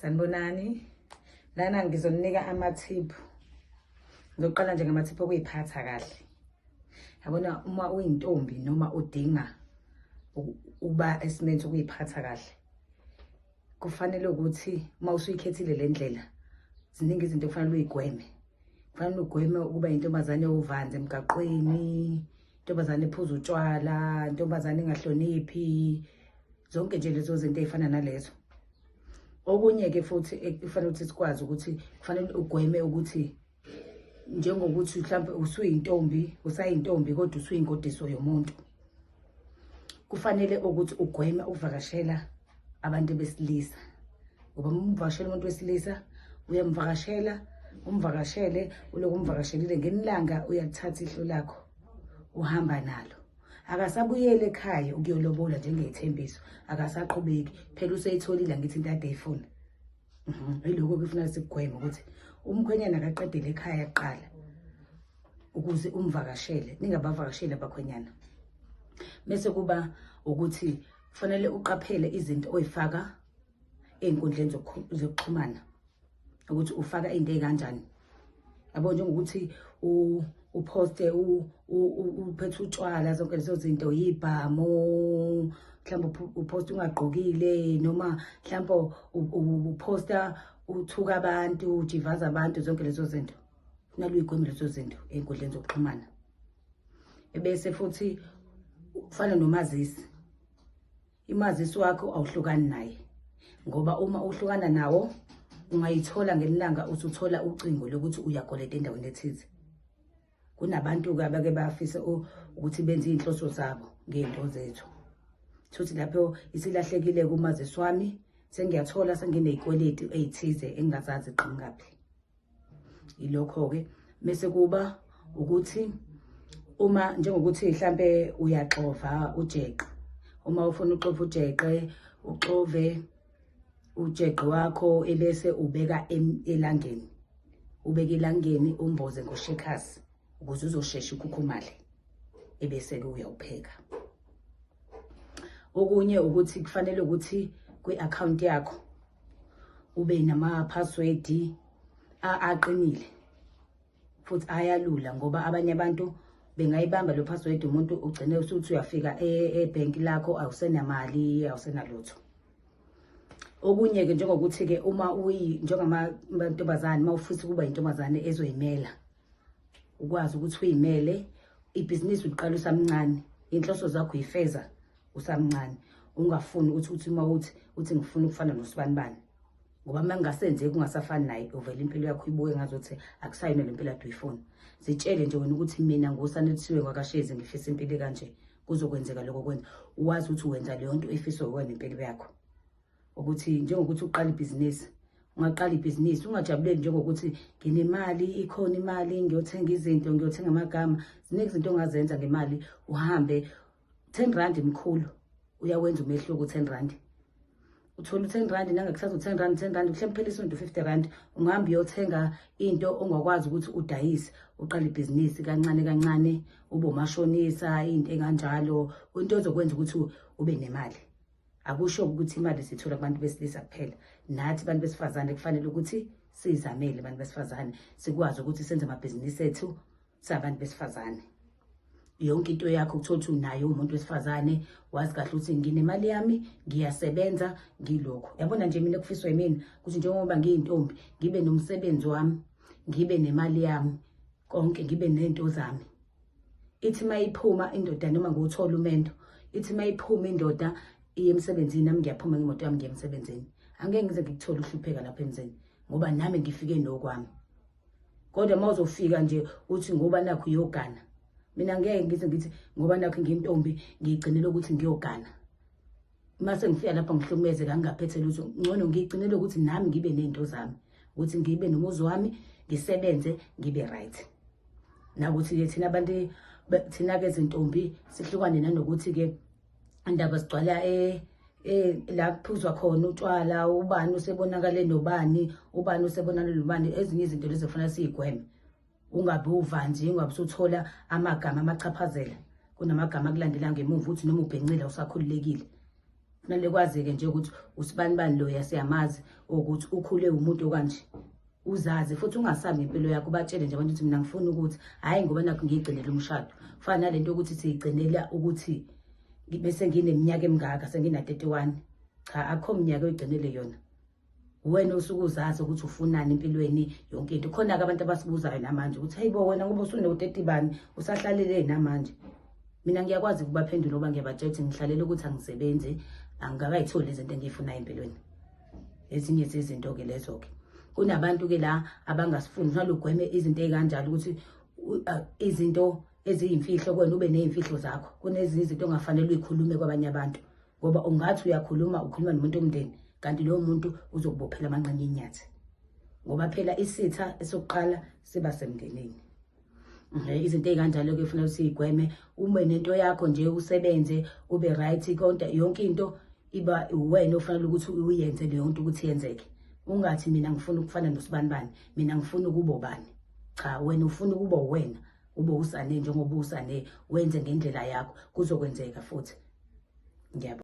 Sanibonani. Lana ngizoninika amathiphu. Ngizoqala nje ngamathiphu okuyiphatha kahle. Yabona uma uyintombi noma udinga uba esimeni sokuyiphatha kahle, kufanele ukuthi uma usuyikhethile le ndlela, ziningi izinto kufanele uyigweme. Kufanele ugweme ukuba intombazane uvanze emgaqweni, intombazane ephuza utshwala, intombazane engahloniphi, zonke nje lezo zinto ezifana nalezo. Okunye ke futhi kufanele ukuthi sikwazi ukuthi kufanele ugweme ukuthi njengokuthi mhlawumbe usuyintombi, usayintombi kodwa usuyingodiso yomuntu. Kufanele ukuthi ugweme ukuvakashela abantu besilisa. Ngoba umvakashela umuntu wesilisa, uyamvakashela, umvakashele, uloku umvakashelile ngenilanga uyalithatha ihlo lakho, uhamba nalo. Akasabuyele ekhaya ukuyolobola njengezithembiso, akasaqhubeki. Phela useyitholile ngithi into ade ayifuna. Yiloko kufanele sikugweme ukuthi umkhwenyana akaqedele ekhaya kuqala ukuze umvakashele, ningabavakasheli abakhwenyana. Bese kuba ukuthi kufanele uqaphele izinto oyifaka einkundleni zokuxhumana, ukuthi ufaka into ekanjani. Yabo njengokuthi uposte uphethe utshwala, zonke lezo zinto, yibhamo, mhlawumbe uposte ungagqokile, noma mhlawumbe uposta uthuka abantu, ujivaza abantu, zonke lezo zinto. Kufanele uyigweme lezo zinto einkundleni zokuxhumana. Ebese futhi ufana nomazisi. Imazisi wakho awuhlukani naye, ngoba uma uhlukana nawo ungayithola ngelilanga usuthola ucingo lokuthi uyagoleta endaweni ethize. Kunabantu-ke abake bafisa ukuthi benze inhloso zabo ngento zethu. Futhi lapho isilahlekile kumazisi wami, sengiyathola senginezikweleti ezithize engazazi qingaphi. Ilokho-ke bese kuba ukuthi uma njengokuthi mhlambe uyaxova ujeqe. Uma ufuna uxova ujeqe, uxove ujeqe wakho ebese ubeka elangeni. Ubeka elangeni umboze ngoshekasi ukuze uzoshesha ukhukhumale. Ebese-ke uyawupheka. Okunye ukuthi kufanele ukuthi kwi-account yakho ube nama-password aqinile futhi ayalula, ngoba abanye abantu bengayibamba lo password, umuntu ugcine usuthi uyafika ebhenki lakho awusenamali, awusenalutho. Okunye-ke njengokuthi-ke uma njengamantombazane, uma ufisa ukuba intombazane ezoyimela, ukwazi ukuthi uyimele ibhizinisi uliqala usamncane, inhloso zakho uyifeza usamncane. Ungafuni ukuthi uma uthi ngifuna ukufana nosibanibani, ngoba uma kungasenzeki ungasafani naye, uvela impilo yakho ibuye ngazothi akusayona le mpilo ade uyifuna. Zitshele nje wena ukuthi mina nguSanethiwe Ngwakashezi ngifisa impilo kanje, kuzokwenzeka lokho kwenza. Uwazi ukuthi wenza leyo nto efiswa uwena impilo yakho. Ukuthi njengokuthi uqala ibhizinisi, ungaqala ibhizinisi ungajabuleli njengokuthi nginemali, ikhona imali, ngiyothenga izinto, ngiyothenga amagama. Ziningi izinto ongazenza ngemali, uhambe 10 rand imkhulu, uyawenza umehluko 10 rand. Uthola 10 rand nangakusasa 10 rand, 10 rand mhlawumbe phela isonto 50 rand. Ungahamba uyothenga into ongakwazi ukuthi udayise, uqala ibhizinisi kancane kancane, ube umashonisa, into enganjalo, into ezokwenza ukuthi ube nemali. Akusho ukuthi imali sithola kubantu besilisa kuphela. Nathi abantu besifazane kufanele ukuthi sizamele abantu besifazane, sikwazi ukuthi senze amabhizinisi ethu sabantu besifazane. Yonke into yakho ukuthola ukuthi unayo umuntu wesifazane, wazi kahle ukuthi nginemali yami, ngiyasebenza, ngilokho. Yabona nje mina kufiswa yimina ukuthi njengoba ngiyintombi, ngibe nomsebenzi wami, ngibe nemali yami, konke ngibe nento zami. Ithi mayiphuma indoda noma nguthola umendo, ithi mayiphuma indoda iye emsebenzini, nami ngiyaphuma ngemoto yami ngiye emsebenzini. Angeke ngize ngikuthole uhlupheka lapha emzini, ngoba nami ngifike nokwami. Kodwa uma uzofika nje uthi ngoba nakho uyogana, mina ngeke ngize ngithi ngoba nakho ngiyintombi ngiyigcinele ukuthi ngiyogana. Mase ngifika lapha ngihlukumeze kangaphethe lutho, ngcono ngiyigcinele ukuthi nami ngibe nento zami, ukuthi ngibe nomuzi wami, ngisebenze, ngibe right. Nakuthi-ke thina abantu, thina-ke izintombi sihlukane nanokuthi-ke indaba sigcwala la kuphuzwa khona utshwala, ubani usebonakale nobani, ubani usebonakale nobani. Ezinye izinto lezi kufanele siyigweme. Ungabi uvanzi, ungabi usuthola amagama amachaphazela, kunamagama akulandela ngemuva uthi noma ubhencile usakhululekile. kufanele kwazi-ke nje ukuthi usibanibani lo yasiyamazi ukuthi ukhule umuntu okanje. Uzazi futhi ungasabi impilo yakho, batshele nje abantu ukuthi mina ngifuna ukuthi hhayi ngoba nakho ngiyigcinela umshado. Kufana nalento ukuthi siyigcinela ukuthi bese ngineminyaka emingaka sengina-31. Cha, akho minyaka oyigcinele yona. Wena usuke uzazi ukuthi ufunani empilweni yonke into. Khona-ke abantu abasibuzayo namanje ukuthi hayibo wena ngoba usune-30 bani usahlalele namanje. Mina ngiyakwazi ukubaphendula ngoba ngiyabatshela ukuthi ngihlalela ukuthi angisebenzi, angikakayitholi izinto engiyifunayo empilweni. Ezinye zezinto-ke lezo-ke. Kunabantu-ke la abangasifuni nalugweme izinto ey'kanjalo ukuthi izinto eziyimfihlo kwena ube ney'mfihlo zakho. Kunezinye izinto ongafanele uy'khulume kwabanye abantu ngoba ungathi ukhuluma nomuntu omndeni kanti lowo muntu uzokubophela amanqane enyathi. Ngoba phela isitha esokuqala siba semndenini. Izinto ey'kanjalo-ke kufanele siy'gweme. Ube nento yakho nje usebenze ube right konke yonke into iba wena ofanele ukuthi uyenze leyo nto ukuthi yenzeke. Ungathi mina ngifuna ukufana nosibanibani, mina ngifuna ukuba ubani. Cha, wena ufuna ukuba wena, ube usane njengoba usane, wenze ngendlela yakho kuzokwenzeka futhi. Ngiyabonga.